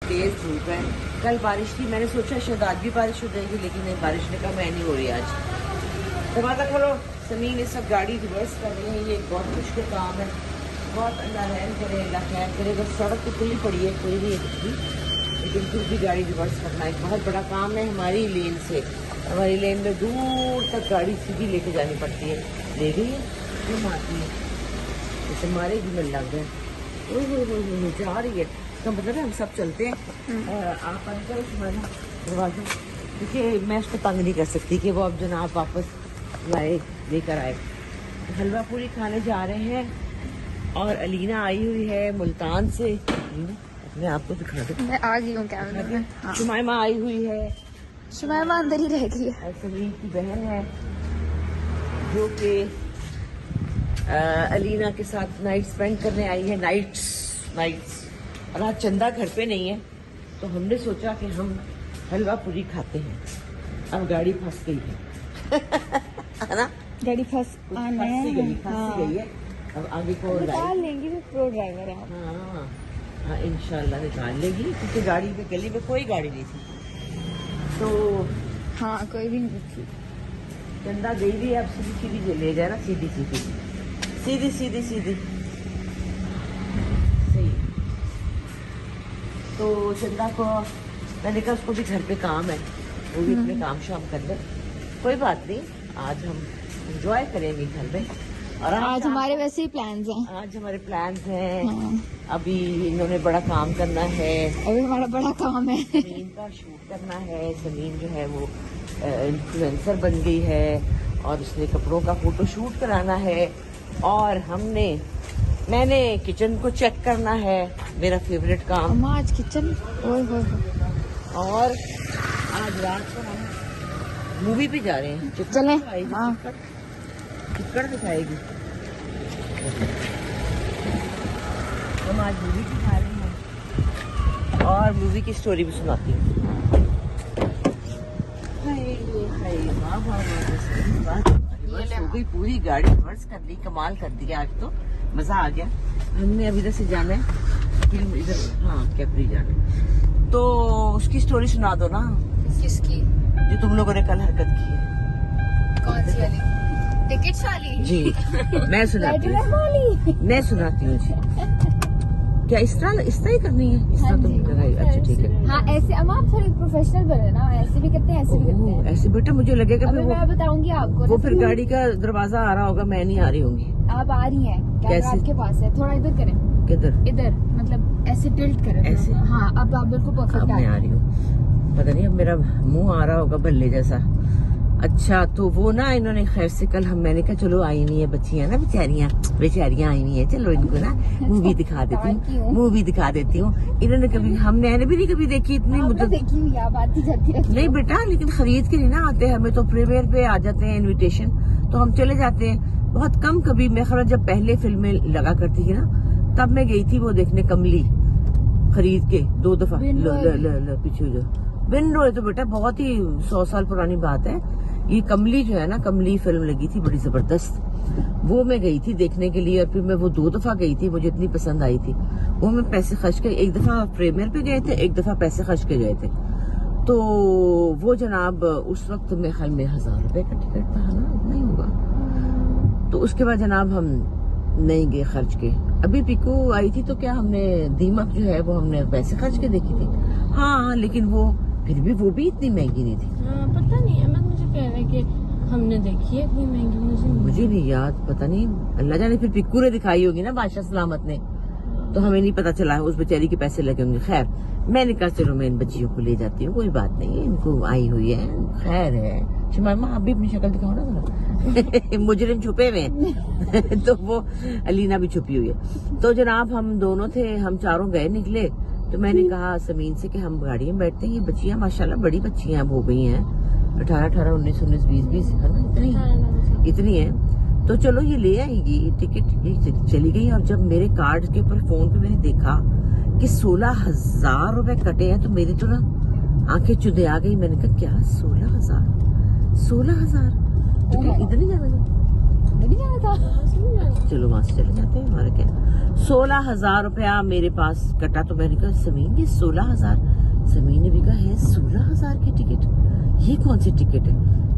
तेज धूप है। कल बारिश थी, मैंने सोचा शायद आज भी बारिश हो जाएगी, लेकिन नहीं, बारिश ने कहा मैं नहीं हो रही आज। दरवाजा खोलो। समीन ये सब गाड़ी रिवर्स कर रही है, ये बहुत मुश्किल काम है, बहुत अल्लाह रहम करे, अल्लाह खैर करे। बस सड़क तो खुली पड़ी है, कोई नहीं है कुछ भी, लेकिन फिर भी गाड़ी रिवर्स करना एक बहुत बड़ा काम है। हमारी लेन से, हमारी लेन में दूर तक गाड़ी सीधी लेके जानी पड़ती है। ले गई है क्यों मारती है, जैसे मारेगी मिल लग गए। जा रही है, तो मतलब है हम सब चलते हैं। आप अंदर दरवाजा, देखिए मैं उसको तंग नहीं कर सकती कि वो अब जनाब वापस लाए लेकर आए। हलवा पूरी खाने जा रहे हैं और अलीना आई हुई है मुल्तान से। मैं आपको दिखा दूं, मैं आ गई हूँ कैमरे में। हाँ। शुमाइमा आई हुई है, शुमाइमा अंदर ही रह गई है। और सलीम की बहन है जो कि अलीना के साथ नाइट स्पेंड करने आई है। नाइट्स और आज चंदा घर पे नहीं है, तो हमने सोचा कि हम हलवा पूरी खाते हैं। अब गाड़ी फंस गई है ना, गाड़ी फंस गई है। अब आगे को निकाल लेंगी, वो प्रो ड्राइवर है। हाँ इंशाल्लाह निकाल लेगी, क्योंकि गाड़ी पे गली में कोई गाड़ी नहीं थी, तो हाँ कोई भी नहीं थी। चंदा गई भी है, अब सीधी ले जाए ना, सीधी सही। तो चंदा को मैंने कहा उसको भी घर पे काम है, वो भी अपने काम शाम कर ले, कोई बात नहीं, आज हम एंजॉय करेंगे घर में। और आज हमारे वैसे ही प्लान्स हैं। आज हमारे प्लान्स हैं। हाँ। अभी इन्होंने बड़ा काम करना है, अभी हमारा बड़ा काम है। सलीम का शूट करना है। सलीम जो है वो इन्फ्लुएंसर बन गई है और उसने कपड़ों का फोटो शूट कराना है, और मैंने किचन को चेक करना है, मेरा फेवरेट काम। अम्मा आज किचन, ओए होए। और आज रात को हम मूवी पे जा रहे हैं। चलें। हाँ। चिक्कड़ दिखाएगी। हम आज मूवी दिखा रहे हैं और मूवी की स्टोरी भी सुनाती हूँ। हो गई पूरी, गाड़ी रिवर्स कर ली, कमाल कर दिया, आज तो मजा आ गया। हमने अभी इधर से जाना है, फिर इधर हाँ कैपरी जाना है, तो उसकी स्टोरी सुना दो ना। किसकी? जो तुम लोगों ने कल हरकत की है। कौन सी वाली? टिकट्स वाली? जी मैं सुनाती हूँ जी। क्या इस तरह ही करनी है? इस तरह तुम लगाई, अच्छा ठीक है। हाँ ऐसे, अम्मा आप थोड़ी प्रोफेशनल बने ना, ऐसे भी करते हैं, ऐसे भी करते हैं। ऐसे बेटा मुझे लगेगा फिर मैं बताऊंगी आपको। वो फिर गाड़ी का दरवाजा आ रहा होगा, मैं नहीं आ रही होंगी। आप आ रही हैं, कैमरा आपके पास है, थोड़ा इधर करें। किधर? इधर, मतलब ऐसे टिल्ट करें ऐसे? हाँ अब आप बिल्कुल परफेक्ट। मैं आ रही हूँ, पता नहीं अब मेरा मुंह आ रहा होगा बल्ले जैसा। अच्छा तो वो ना इन्होंने खैर से कल मैंने कहा चलो आई नहीं है बच्चियां ना, बेचारियां आई नहीं है, चलो इनको ना मूवी दिखा देती हूँ। इन्होंने कभी, हमने भी नहीं कभी देखी इतनी मुद्दत देखी हुई, आप आती जाती रहती नहीं बेटा, लेकिन खरीद के नहीं ना आते, हमें तो प्रीमियर पे आ जाते हैं इनविटेशन, तो हम चले जाते हैं बहुत कम। कभी मैं खैर जब पहले फिल्में लगा करती थी ना, तब मैं गई थी वो देखने कमली, खरीद के 2 दफा। पीछे जो विन रोय तो बेटा बहुत ही 100 साल पुरानी बात है। ये कमली जो है ना, कमली फिल्म लगी थी बड़ी जबरदस्त, वो मैं गई थी देखने के लिए, और फिर मैं वो 2 दफा गई थी, मुझे इतनी पसंद आई थी वो। मैं पैसे खर्च के, एक दफा प्रीमियर पे गए थे, एक दफा पैसे खर्च के गए थे। तो वो जनाब उस वक्त मेरे ख्याल में 1000 रुपए का टिकट था ना, इतना ही होगा। तो उसके बाद जनाब हम नहीं गए खर्च के। अभी पिकू आई थी तो क्या हमने दीमक जो है वो हमने पैसे खर्च के देखी थी। हाँ लेकिन वो फिर भी वो भी इतनी महंगी नहीं थी। पता नहीं अहमद मुझे कह रहे कि हमने देखी है इतनी महंगी, मुझे नहीं याद, पता नहीं, अल्लाह जाने फिर पिक्कू ने दिखाई होगी ना, बादशाह सलामत ने, तो हमें नहीं पता चला, उस बेचारी के पैसे लगे होंगे। खैर मैंने कहा चलो मैं इन बच्चियों को ले जाती हूँ, कोई बात नहीं, इनको आई हुई है, खैर है। शुमाइमा आप भी अपनी शक्ल दिखाओ ना मुजरिम छुपे हुए हैं तो वो अलीना भी छुपी हुई है। तो जनाब हम दोनों थे, हम चारों गए निकले, तो मैंने कहा समीन से कि हम गाड़ी में बैठते हैं, ये बच्चियां माशाल्लाह बड़ी बच्चियां हो गई हैं, 18, 19, 20 है ना, इतनी है, तो चलो ये ले आएगी टिकट। ये चली गई, और जब मेरे कार्ड के ऊपर फोन पे मैंने देखा कि 16,000 रुपए कटे हैं, तो मेरी तो ना आंखें चुदे आ गई। मैंने कहा क्या 16,000 इधर नहीं जाना अंदर नहीं जाना था। चलो वहां से चले जाते हैं, हमारा क्या। 16,000 रुपया मेरे पास कटा, तो मैंने कहा समीन ये 16,000, समीन ने भी कहा है 16,000 की टिकट, ये कौन सी टिकट है।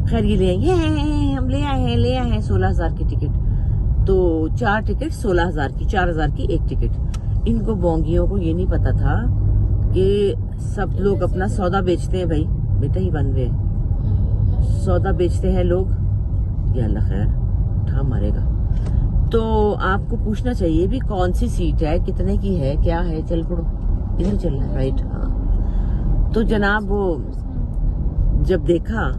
खैर ये ले आए, हम ले आए हैं 16,000 की टिकट। तो 4 टिकट 16,000 की, 4,000 की एक टिकट। इनको बोंगियों को ये नहीं पता था कि सब लोग अपना सौदा बेचते हैं भाई, बेटा ही बन गए सौदा बेचते हैं लोग, या अल्लाह खैर उठा मारेगा। तो आपको पूछना चाहिए भी कौन सी सीट है, कितने की है, क्या है। चल पड़ो, इधर चलना है, राइट। हाँ तो जनाब वो जब देखा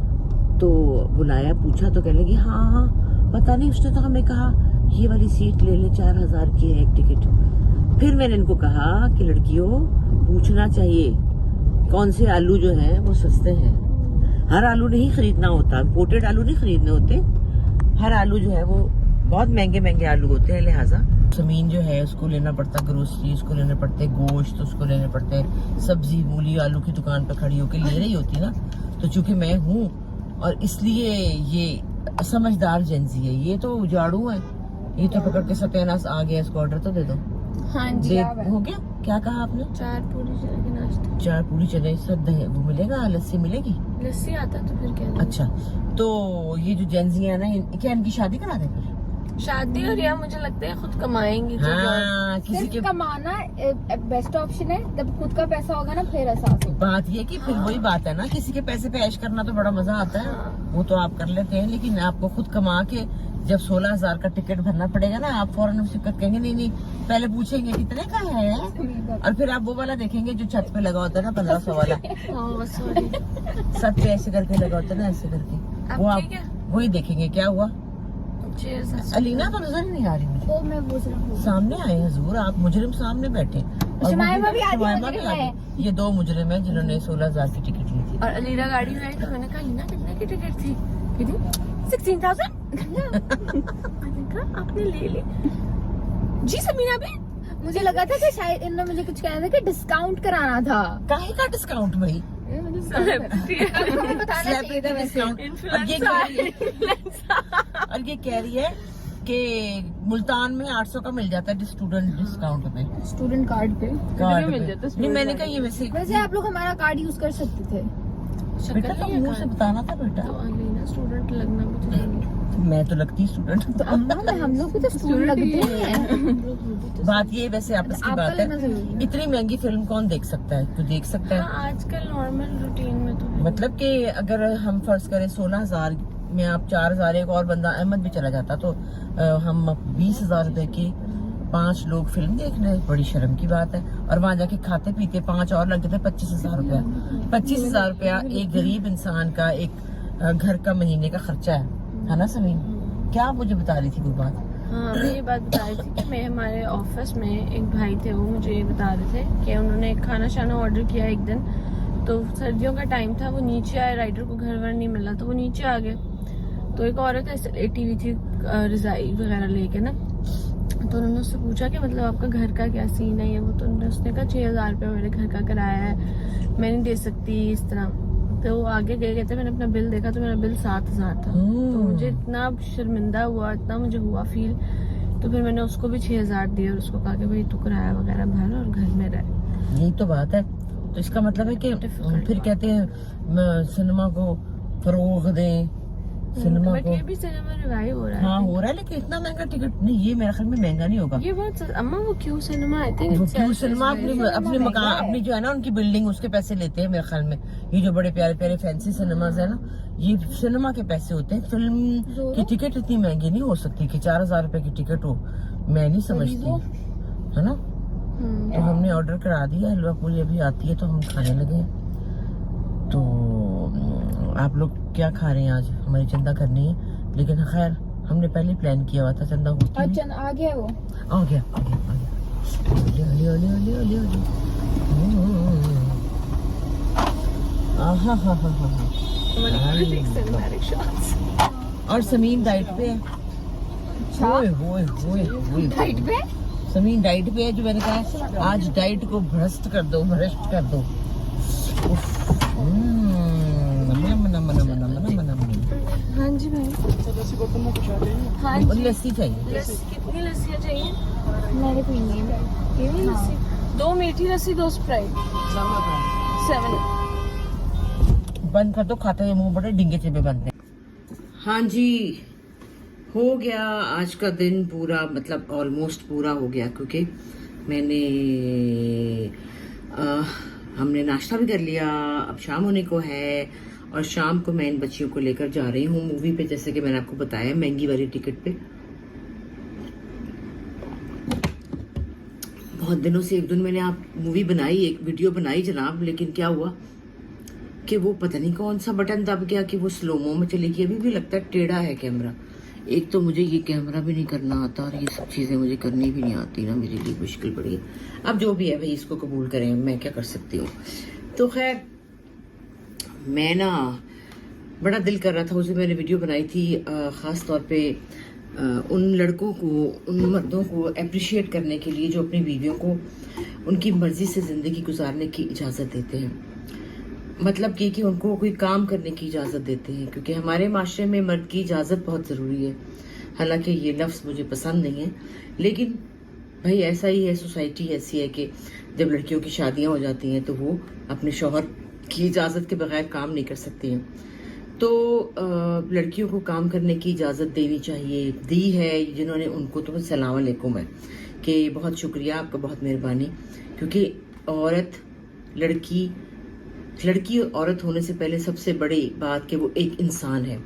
तो बुलाया, पूछा तो कहने लगी हाँ पता नहीं, उसने तो हमें कहा ये वाली सीट ले ले, 4,000 की है एक टिकट। फिर मैंने इनको कहा कि लड़कियों पूछना चाहिए, कौन से आलू जो हैं वो सस्ते हैं। हर आलू नहीं खरीदना होता, इम्पोर्टेड आलू नहीं खरीदने होते, हर आलू जो है वो बहुत महंगे महंगे आलू होते हैं। लिहाजा जमीन जो है उसको लेना पड़ता, ग्रोसरी उसको लेने पड़ते, गोश्त उसको लेने पड़ते, सब्जी मूली आलू की दुकान पर खड़ी होकर ले रही होती ना। तो चूंकि मैं हूँ और इसलिए ये समझदार जेंजी है, ये तो उजाड़ू है, ये तो पकड़ के सत्यानाश आ गया, इसको ऑर्डर तो दे दो। हाँ जी, दे हो गया। क्या कहा आपने? 4 पूरी चने के नाश्ते। 4 पूरी चने, सब दही वो मिलेगा, लस्सी मिलेगी। लस्सी आता तो फिर क्या। अच्छा तो ये जो जेंजी है ना, क्या इनकी शादी करा दे फिर? शादी और या मुझे लगता है खुद कमाएंगी तो हाँ किसी सिर्फ के कमाना बेस्ट ऑप्शन है, जब खुद का पैसा होगा ना फिर एहसास होगा। बात ये कि फिर वही बात है ना, किसी के पैसे पे ऐश करना तो बड़ा मजा आता है, वो तो आप कर लेते हैं, लेकिन आपको खुद कमा के जब 16,000 का टिकट भरना पड़ेगा ना, आप फौरन उसी वक्त कहेंगे नहीं पहले पूछेंगे कितने का है, और फिर आप वो वाला देखेंगे जो छत पे लगा होता है ना 1500 वाला, सॉरी। छत पे ऐसे करके लगा होता है ना, ऐसे करके, वो आप वही देखेंगे। क्या हुआ? अलीना तो नजर ही नहीं आ रही मुझे। वो मैं पूछ रहा हूँ, सामने आए हुजूर, आप मुजरिम सामने बैठे, और शुमाइमा भी आधी शुमाइमा मुजरिम भी है। आधी। ये 2 मुजरिम है जिन्होंने 16,000 की टिकट ली थी। और अलीरा गाड़ी में आई तो मैंने कहा अलीना कितने की टिकट थी? कहती 16,000। मैंने कहा आपने ले ली जी समीना भी। मुझे लगा था कि शायद इन्होंने मुझे कुछ कहना था कि डिस्काउंट कराना था। काहे का डिस्काउंट भाई? मुझे बताना चाहिए था वैसे। और ये कह रही है कि मुल्तान में 800 का मिल जाता है स्टूडेंट डिस्काउंट पे, स्टूडेंट कार्ड पे। कार्ड मिल पे। जाता है नहीं मैंने कहा ये वैसे वैसे आप लोग हमारा कार्ड यूज कर सकते थे। बेटा तो मुंह से बताना था बेटा, तो अलीना स्टूडेंट लगना भी तो जरूरी है। मैं तो लगती स्टूडेंट। तो अम्मा में हम लोग भी तो स्टूडेंट लगते हैं। बात ये वैसे आपस की आपका बात है, लगना जरूरी है। इतनी महंगी फिल्म कौन देख सकता है? तो देख सकता है। हाँ, आजकल नॉर्मल रूटीन में तो है। मतलब कि अगर हम फर्ज करें 16,000 में आप 4,000, एक और बंदा अहमद भी चला जाता तो हम 20,000 रुपए की 5 लोग फिल्म देख रहे, बड़ी शर्म की बात है। और वहां जाके खाते पीते 5 और लग जाते, 25,000 रुपया। 25,000 रुपया एक गरीब इंसान का एक घर का महीने का खर्चा है ना समीन? क्या आप मुझे बता रही थी वो बात? हाँ, मैं ये बात बता रही थी कि मैं हमारे ऑफिस में एक भाई थे, वो मुझे ये बता रहे थे कि उन्होंने खाना शाना ऑर्डर किया एक दिन, तो सर्दियों का टाइम था, वो नीचे आए, राइडर को घर वर नहीं मिला तो वो नीचे आ गए। तो एक औरत ऐसे लेटी हुई थी रजाई वगैरह लेके ना, तो उन्होंने उससे पूछा कि मतलब आपका घर का क्या सीन है ये वो, तो उसने कहा 6,000 रुपया मेरे घर का किराया है, मैं नहीं दे सकती इस तरह। तो वो आगे गए, कहते मैंने अपना बिल देखा तो मेरा बिल 7,000 था। तो मुझे इतना शर्मिंदा हुआ, इतना मुझे हुआ फील, तो फिर मैंने उसको भी 6,000 दिए और उसको कहा कि भाई तू किराया वगैरह भर और घर में रह। यही तो बात है। तो इसका मतलब है कि फिर कहते हैं सिनेमा को फरोग दें, सिनेमा बट को। ये भी सिनेमा रिवाइव हो रहा है। हाँ हो रहा है, लेकिन इतना महंगा टिकट नहीं, ये मेरे ख्याल में महंगा नहीं होगा। ये बहुत अम्मा वो क्यों सिनेमा आई थिंक वो क्यों सिनेमा अपनी मकान अपनी जो है ना उनकी बिल्डिंग, उसके पैसे लेते हैं मेरे ख्याल में। ये जो बड़े प्यारे प्यारे फैंसी सिनेमाज है ना, ये सिनेमा के पैसे होते हैं। फिल्म की टिकट इतनी महंगी नहीं हो सकती कि 4,000 रुपए की टिकट हो, मैं नहीं समझती, है ना। तो हमने ऑर्डर करा दिया, हलवा पूरी अभी आती है तो हम खाने लगे हैं। तो आप लोग क्या खा रहे हैं आज? हमारी चंदा करनी है, लेकिन खैर हमने पहले प्लान किया हुआ था, चंदा होती नहीं। अच्छा आ गया वो, आ गया आ गया आ गया। ओले ओले ओले ओले ओले। आहा हा हा हा। और समीन डाइट पे है। ओए ओए ओए ओए। डाइट पे समीन डाइट पे है, जो मैंने कहा आज डाइट को भ्रष्ट कर दो, भ्रष्ट कर दो। हाँ जी भाई। लस्सी बोतल में कुछ आ जाइए। हाँ और जी। लस्सी चाहिए। लस्सी कितनी लस्सियाँ चाहिए? मैंने पीनी है। ये वाली हाँ। लस्सी 2 मीठी लस्सी 2 स्प्राइट 7। बंद कर दो, खाते हुए मुंह बड़े डिंगे चेपे बनते हैं। हाँ जी, हो गया आज का दिन पूरा, मतलब ऑलमोस्ट पूरा हो गया, क्योंकि हमने नाश्ता भी कर लिया। अब शाम होने को है और शाम को मैं इन बच्चियों को लेकर जा रही हूँ मूवी पे, जैसे कि मैंने आपको बताया, महंगी वाली टिकट पे। बहुत दिनों से एक दिन मैंने आप मूवी बनाई, एक वीडियो बनाई जनाब, लेकिन क्या हुआ कि वो पता नहीं कौन सा बटन दब गया कि वो स्लोमो में चली गई। अभी भी लगता है टेढ़ा है कैमरा। एक तो मुझे ये कैमरा भी नहीं करना आता और ये सब चीज़ें मुझे करनी भी नहीं आती ना, मेरे लिए मुश्किल पड़ी है। अब जो भी है भाई, इसको कबूल करें, मैं क्या कर सकती हूँ। तो खैर, मैं ना बड़ा दिल कर रहा था, उसे मैंने वीडियो बनाई थी ख़ास तौर पे उन लड़कों को, उन मर्दों को अप्रिशिएट करने के लिए जो अपनी बीवियों को उनकी मर्जी से ज़िंदगी गुजारने की इजाज़त देते हैं। मतलब कि उनको कोई काम करने की इजाज़त देते हैं, क्योंकि हमारे माशरे में मर्द की इजाज़त बहुत ज़रूरी है। हालांकि ये लफ्ज़ मुझे पसंद नहीं है, लेकिन भाई ऐसा ही है, सोसाइटी ऐसी है कि जब लड़कियों की शादियां हो जाती हैं तो वो अपने शौहर की इजाज़त के बगैर काम नहीं कर सकती हैं। तो लड़कियों को काम करने की इजाज़त देनी चाहिए, दी है जिन्होंने उनको, तो सलाम अलैकुम है कि बहुत शुक्रिया आपका, बहुत मेहरबानी। क्योंकि लड़की औरत होने से पहले सबसे बड़ी बात कि वो एक इंसान है।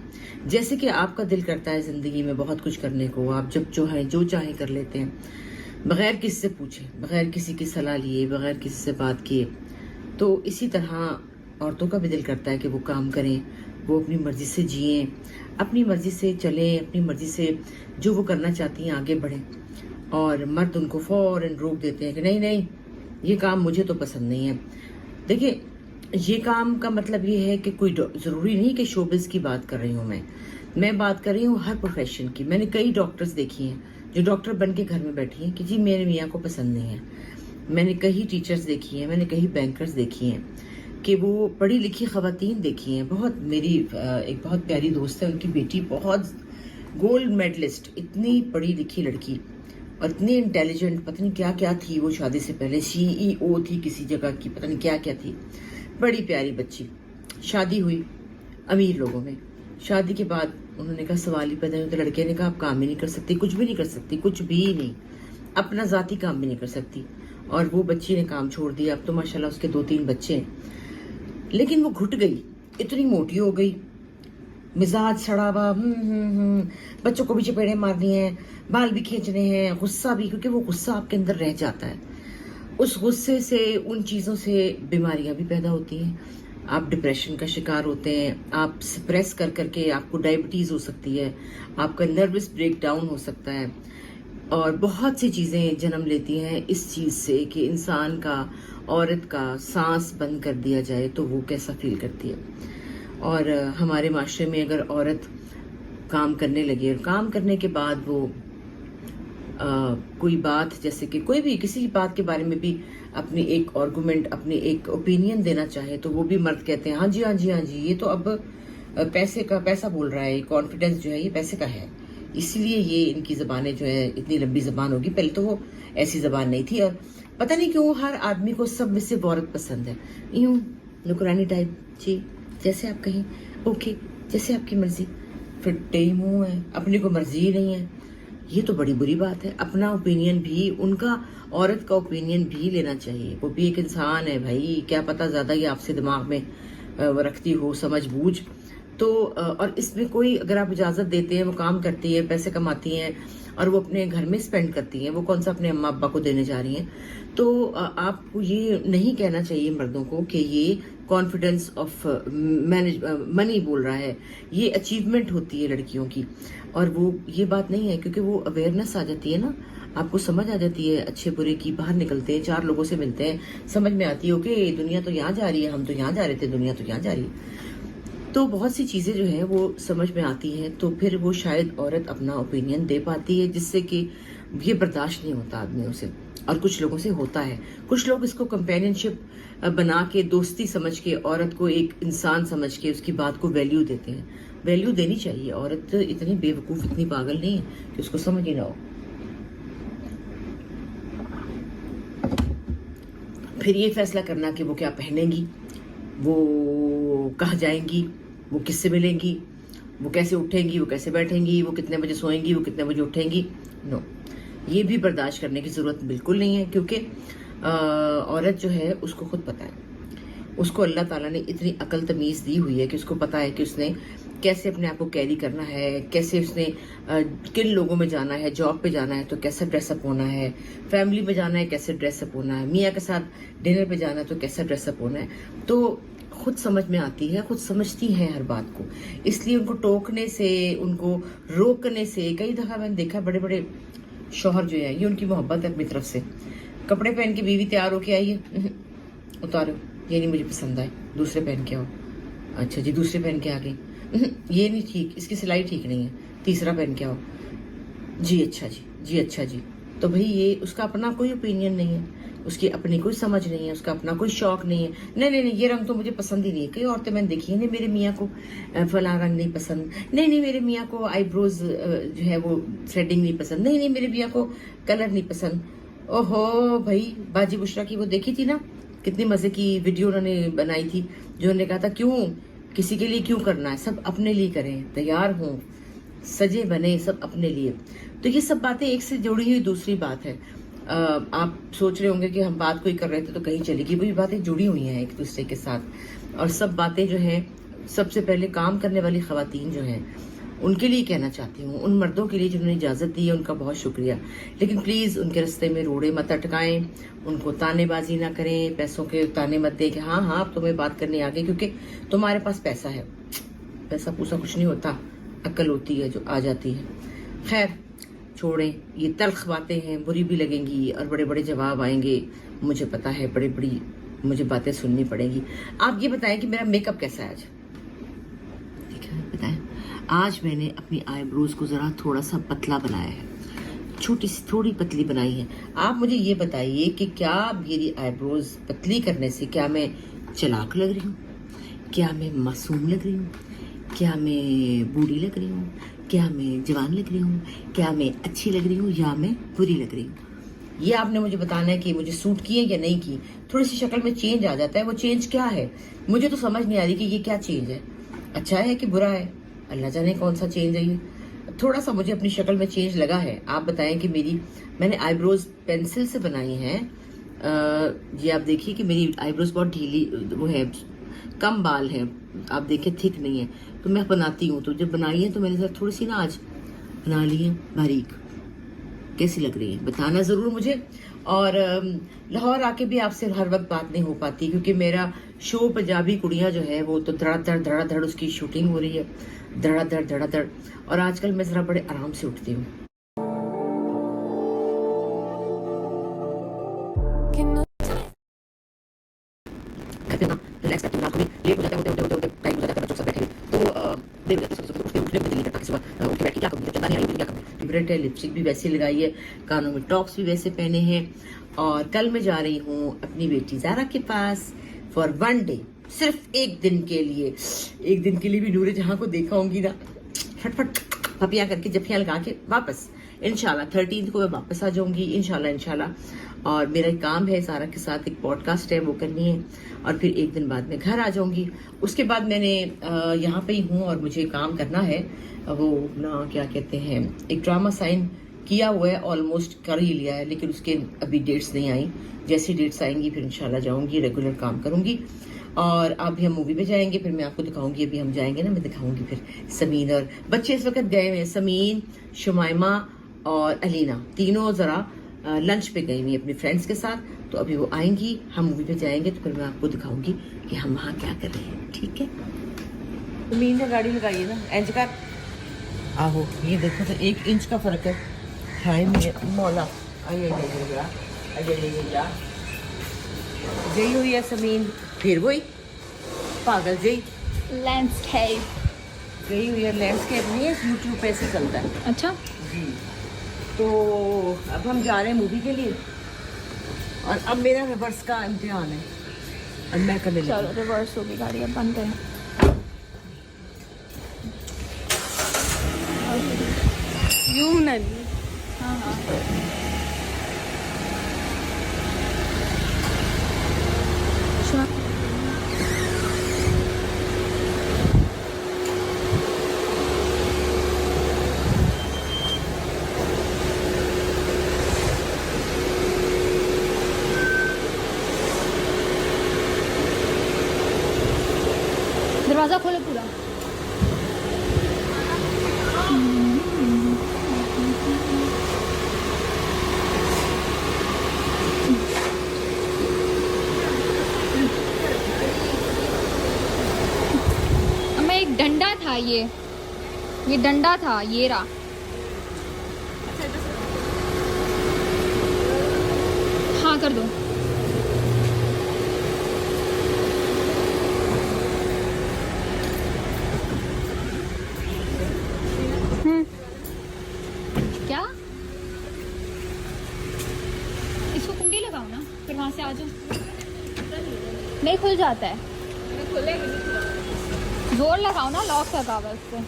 जैसे कि आपका दिल करता है ज़िंदगी में बहुत कुछ करने को, आप जब जो चाहे कर लेते हैं, बग़ैर किसी से पूछे, बग़ैर किसी की सलाह लिए, बग़ैर किसी से बात किए। तो इसी तरह औरतों का भी दिल करता है कि वो काम करें, वो अपनी मर्ज़ी से जिएं, अपनी मर्ज़ी से चलें, अपनी मर्ज़ी से जो वो करना चाहती हैं आगे बढ़ें। और मर्द उनको फ़ौरन रोक देते हैं कि नहीं नहीं, ये काम मुझे तो पसंद नहीं है। देखिए, ये काम का मतलब ये है कि कोई ज़रूरी नहीं कि शोबिज़ की बात कर रही हूँ मैं बात कर रही हूँ हर प्रोफेशन की। मैंने कई डॉक्टर्स देखी हैं जो डॉक्टर बन के घर में बैठी हैं कि जी मेरे मियाँ को पसंद नहीं है। मैंने कई टीचर्स देखी हैं, मैंने कई बैंकर्स देखी हैं कि वो पढ़ी लिखी ख़वातीन देखी हैं। बहुत मेरी एक बहुत प्यारी दोस्त है, उनकी बेटी बहुत गोल्ड मेडलिस्ट, इतनी पढ़ी लिखी लड़की और इतनी इंटेलिजेंट, पता नहीं क्या क्या थी वो, शादी से पहले CEO थी किसी जगह की, पता नहीं क्या क्या थी। बड़ी प्यारी बच्ची, शादी हुई अमीर लोगों में। शादी के बाद उन्होंने कहा, सवाल ही पैदा नहीं, तो लड़के ने कहा आप काम ही नहीं कर सकती, कुछ भी नहीं कर सकती, कुछ भी नहीं, अपना ज़ाती काम भी नहीं कर सकती। और वो बच्ची ने काम छोड़ दिया। अब तो माशाल्लाह उसके 2-3 बच्चे हैं, लेकिन वो घुट गई, इतनी मोटी हो गई, मिजाज सड़ा हुआ, बच्चों को भी चपेड़े मारनी है, बाल भी खींचने हैं, गुस्सा भी, क्योंकि वो गुस्सा आपके अंदर रह जाता है। उस गुस्से से, उन चीज़ों से बीमारियां भी पैदा होती हैं। आप डिप्रेशन का शिकार होते हैं, आप सप्रेस कर करके आपको डायबिटीज़ हो सकती है, आपका नर्वस ब्रेक डाउन हो सकता है, और बहुत सी चीज़ें जन्म लेती हैं इस चीज़ से कि इंसान का, औरत का सांस बंद कर दिया जाए तो वो कैसा फील करती है। और हमारे माशरे में अगर औरत काम करने लगे और काम करने के बाद वो कोई बात, जैसे कि कोई भी किसी बात के बारे में भी अपनी एक आर्गुमेंट, अपनी एक ओपिनियन देना चाहे, तो वो भी मर्द कहते हैं हाँ जी हाँ जी हाँ जी, ये तो अब पैसा बोल रहा है, कॉन्फिडेंस जो है ये पैसे का है, इसलिए ये इनकी ज़बानें जो है इतनी लंबी ज़बान होगी। पहले तो वो ऐसी ज़बान नहीं थी, और पता नहीं क्यों हर आदमी को सब में से औरत पसंद है, यूँ नुकरानी टाइप, जी जैसे आप कहें, ओके जैसे आपकी मर्जी, फिर टे मुँह है, अपनी को मर्जी ही नहीं है। ये तो बड़ी बुरी बात है। अपना ओपिनियन भी, उनका औरत का ओपिनियन भी लेना चाहिए, वो भी एक इंसान है भाई, क्या पता ज़्यादा ही आपसे दिमाग में रखती हो समझ बूझ। तो और इसमें कोई, अगर आप इजाज़त देते हैं, वो काम करती है, पैसे कमाती हैं और वो अपने घर में स्पेंड करती हैं, वो कौन सा अपने अम्मा अब्बा को देने जा रही हैं। तो आपको ये नहीं कहना चाहिए मर्दों को कि ये कॉन्फिडेंस ऑफ मनी बोल रहा है, ये अचीवमेंट होती है लड़कियों की, और वो ये बात नहीं है, क्योंकि वो अवेयरनेस आ जाती है ना, आपको समझ आ जाती है अच्छे बुरे की, बाहर निकलते हैं, 4 लोगों से मिलते हैं, समझ में आती है ओके दुनिया तो यहाँ जा रही है, हम तो यहाँ जा रहे थे, दुनिया तो यहाँ जा रही है। तो बहुत सी चीज़ें जो हैं वो समझ में आती हैं, तो फिर वो शायद औरत अपना ओपिनियन दे पाती है, जिससे कि ये बर्दाश्त नहीं होता आदमियों से, और कुछ लोगों से होता है। कुछ लोग इसको कंपेनियनशिप बना के, दोस्ती समझ के, औरत को एक इंसान समझ के उसकी बात को वैल्यू देते हैं। वैल्यू देनी चाहिए। औरत इतनी बेवकूफ, इतनी पागल नहीं है कि उसको समझ ही ना हो। फिर ये फैसला करना कि वो क्या पहनेंगी, वो कहाँ जाएंगी, वो किससे मिलेंगी, वो कैसे उठेंगी, वो कैसे बैठेंगी, वो कितने बजे सोएंगी, वो कितने बजे उठेंगी। नो, ये भी बर्दाश्त करने की जरूरत बिल्कुल नहीं है, क्योंकि औरत जो है उसको खुद पता है, उसको अल्लाह ताला ने इतनी अकल तमीज़ दी हुई है कि उसको पता है कि उसने कैसे अपने आप को कैरी करना है, कैसे उसने किन लोगों में जाना है, जॉब पे जाना है तो कैसा ड्रेसअप होना है, फैमिली में जाना है कैसे ड्रेसअप होना है, मियाँ के साथ डिनर पे जाना है तो कैसा ड्रेसअप होना है। तो खुद समझ में आती है, खुद समझती हैं हर बात को। इसलिए उनको टोकने से, उनको रोकने से, कई दफ़ा मैंने देखा बड़े बड़े शौहर जो है, ये उनकी मोहब्बत है अपनी तरफ से, कपड़े पहन के बीवी तैयार होके आई है, उतारो, ये नहीं मुझे पसंद आए, दूसरे पहन के आओ। अच्छा जी, दूसरे पहन के आ गई, ये नहीं ठीक, इसकी सिलाई ठीक नहीं है, तीसरा पहन के आओ। जी अच्छा जी, जी अच्छा जी। तो भाई ये उसका अपना कोई ओपिनियन नहीं है, उसकी अपनी कोई समझ नहीं है, उसका अपना कोई शौक नहीं है। नहीं नहीं नहीं, ये रंग तो मुझे पसंद ही नहीं है। कई औरतें मैंने देखी है, नहीं मेरे मियाँ को फला रंग नहीं पसंद, नहीं नहीं मेरे मियाँ को आईब्रोज जो है वो थ्रेडिंग नहीं पसंद, नहीं नहीं मेरे मियाँ को कलर नहीं पसंद। ओहो भाई, बाजी बुशरा की वो देखी थी ना, कितनी मजे की वीडियो उन्होंने बनाई थी, जो उन्होंने कहा था क्यों किसी के लिए क्यों करना है, सब अपने लिए करें, तैयार हों, सजे बने, सब अपने लिए। तो ये सब बातें एक से जुड़ी हुई दूसरी बात है। आप सोच रहे होंगे कि हम बात कोई कर रहे थे तो कहीं चली गई, वही बातें जुड़ी हुई हैं एक दूसरे के साथ। और सब बातें जो हैं, सबसे पहले काम करने वाली खवातीन जो हैं उनके लिए कहना चाहती हूँ, उन मर्दों के लिए जिन्होंने इजाज़त दी है उनका बहुत शुक्रिया, लेकिन प्लीज़ उनके रास्ते में रोड़े मत अटकाएं, उनको तानेबाजी ना करें, पैसों के ताने मत दें कि हाँ हाँ अब तुम्हें बात करने आ गई क्योंकि तुम्हारे पास पैसा है। पैसा पूसा कुछ नहीं होता, अक्ल होती है जो आ जाती है। खैर छोड़ें, ये तल्ख बातें हैं, बुरी भी लगेंगी और बड़े बड़े जवाब आएंगे, मुझे पता है, बड़ी बड़ी मुझे बातें सुननी पड़ेंगी। आप ये बताएं कि मेरा मेकअप कैसा है आज, ठीक है बताएं। आज मैंने अपनी आईब्रोज को ज़रा थोड़ा सा पतला बनाया है, छोटी सी थोड़ी पतली बनाई है। आप मुझे ये बताइए कि क्या मेरी आईब्रोज पतली करने से क्या मैं चालाक लग रही हूँ, क्या मैं मासूम लग रही हूँ, क्या मैं बूढ़ी लग रही हूँ, क्या मैं जवान लग रही हूँ, क्या मैं अच्छी लग रही हूँ या मैं बुरी लग रही हूँ। ये आपने मुझे बताना है कि मुझे सूट की है या नहीं की। थोड़ी सी शक्ल में चेंज आ जाता है, वो चेंज क्या है मुझे तो समझ नहीं आ रही कि ये क्या चेंज है, अच्छा है कि बुरा है, अल्लाह जाने कौन सा चेंज है ये। थोड़ा सा मुझे अपनी शक्ल में चेंज लगा है। आप बताएं कि मैंने आईब्रोज पेंसिल से बनाई हैं। ये आप देखिए कि मेरी आईब्रोज बहुत ढीली वो है, कम बाल है, आप देखिए थिक नहीं है। तो मैं बनाती हूँ, तो जब बनाई है तो मैंने सर थोड़ी सी ना आज बना ली है बारीक। कैसी लग रही है बताना ज़रूर मुझे। और लाहौर आके भी आपसे हर वक्त बात नहीं हो पाती क्योंकि मेरा शो पंजाबी कुड़ियाँ जो है वो तो धड़ाधड़ उसकी शूटिंग हो रही है, धड़ाधड़। और आजकल मैं ज़रा बड़े आराम से उठती हूँ। रिलैक्स करती हूँ, रात में लेट हो जाता है, होते टाइम हो जाता है, बच्चों के साथ बैठे तो देर हो जाती है, उठने में दिल नहीं करता, सुबह उठ के बैठ के क्या करूँ, चंदा नहीं आई क्या करूँ। फेवरेट है, लिपस्टिक भी वैसे लगाई है, कानों में टॉप्स भी वैसे पहने हैं। और कल मैं जा रही हूँ अपनी बेटी ज़ारा के पास फॉर 1 डे, सिर्फ एक दिन के लिए। एक दिन के लिए भी नूरे जहाँ को देखा होंगी ना, फटफट पपियाँ करके जफियाँ लगा के वापस इंशाल्लाह 13 को मैं वापस आ जाऊंगी इंशाल्लाह। और मेरा एक काम है ज़ारा के साथ, एक पॉडकास्ट है वो करनी है, और फिर एक दिन बाद में घर आ जाऊंगी। उसके बाद मैंने यहाँ पे ही हूँ और मुझे काम करना है, वो ना क्या कहते हैं, एक ड्रामा साइन किया हुआ है, ऑलमोस्ट कर ही लिया है, लेकिन उसके अभी डेट्स नहीं आई। जैसी डेट्स आएंगी फिर इंशाल्लाह जाऊंगी, रेगुलर काम करूंगी। और अभी हम मूवी पे जाएंगे, फिर मैं आपको दिखाऊंगी, अभी हम जाएंगे ना, मैं दिखाऊंगी फिर समीन और बच्चे इस वक्त गए हुए हैं, समीन, शुमाइमा और अलीना तीनों ज़रा लंच पे गई हुई अपनी फ्रेंड्स के साथ। तो अभी वो आएंगी, हम मूवी पे जाएंगे, तो फिर मैं आपको दिखाऊंगी कि हम वहाँ क्या कर रहे हैं, ठीक है। समीन ने गाड़ी लगाई है ना, इंच कर आहो, ये देखो तो 1 इंच का फर्क है। हाय मौला, आइए गई हुई है समीन, फिर वही पागल जी लैंडस्केप गई हुई है। लैंडस्केप नहीं है, यूट्यूब पे से चलता है। अच्छा जी, तो अब हम जा रहे हैं मूवी के लिए, और अब मेरा रिवर्स का इम्तिहान है, अब मैं करने लगी। चलो रिवर्स होगी गाड़ी, अब बंद करें। यूं नहीं हाँ हाँ दरवाजा खोलो पूरा। अम्मा एक डंडा था, ये डंडा था, ये रहा। हाँ कर दो। क्या? इसको कुंडी लगाओ ना, फिर वहां से आ जाओ। नहीं खुल जाता है, जोर लगाओ ना, लॉक लगा हुआ है उससे।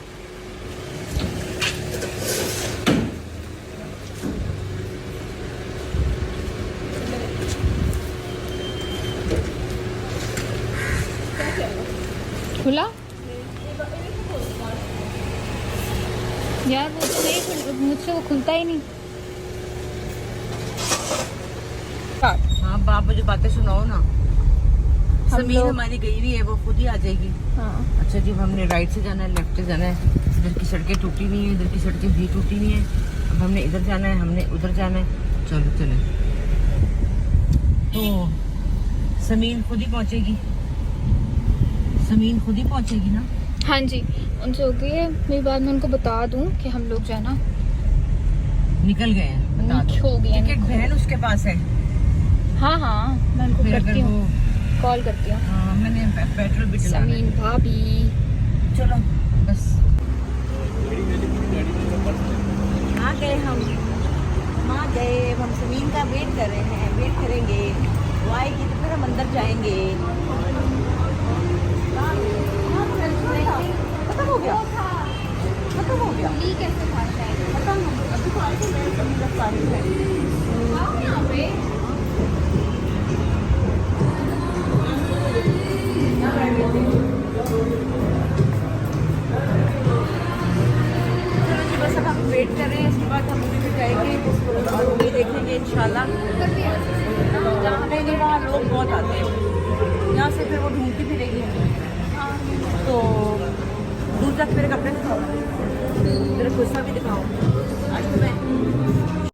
खुला यार, वो तो नहीं मुझसे वो खुलता ही नहीं। हाँ बाप मुझे बातें सुनाओ ना। समीर हमारी गई हुई है, वो खुद ही आ जाएगी। हाँ अच्छा जी, हमने राइट से जाना है, लेफ्ट से जाना है। इधर की सड़कें टूटी नहीं है, इधर की सड़कें भी टूटी नहीं है। अब हमने इधर जाना है, हमने उधर जाना है। चलो चले। तो समीन खुद ही पहुंचेगी, समीन खुद ही पहुंचेगी ना। हाँ जी, उनसे हो गई है मेरी बात। मैं उनको बता दूं कि हम लोग जो है ना निकल गए हैं, बता दो। हो गए टिकट बहन उसके पास है। हाँ हाँ, मैं उनको फिर करती अगर हूँ, वो कॉल करती हूँ। हाँ, मैंने पेट्रोल भी डलाना है। समीन भाभी, चलो बस आ गए हम, आ गए हम। समीन का वेट कर रहे हैं, वेट करेंगे वो आएगी तो फिर हम अंदर जाएंगे। खत्म हो गया, खत्म हो गया। कैसे खाता है? खत्म हो गया। अभी तो आए थे, मैं समीन का सारी है। आओ यहाँ पे। चलो जी, बस अब हम वेट कर रहे हैं। इसके बाद हम मूवी में जाएंगे और मूवी देखेंगे इंशाल्लाह। जहाँ नहीं वहाँ लोग बहुत आते हैं, यहाँ से फिर वो ढूंढती फिरेगी। तो दूर तक मेरे कपड़े दिखाओ, मेरा गुस्सा भी दिखाओ। आज तो मैं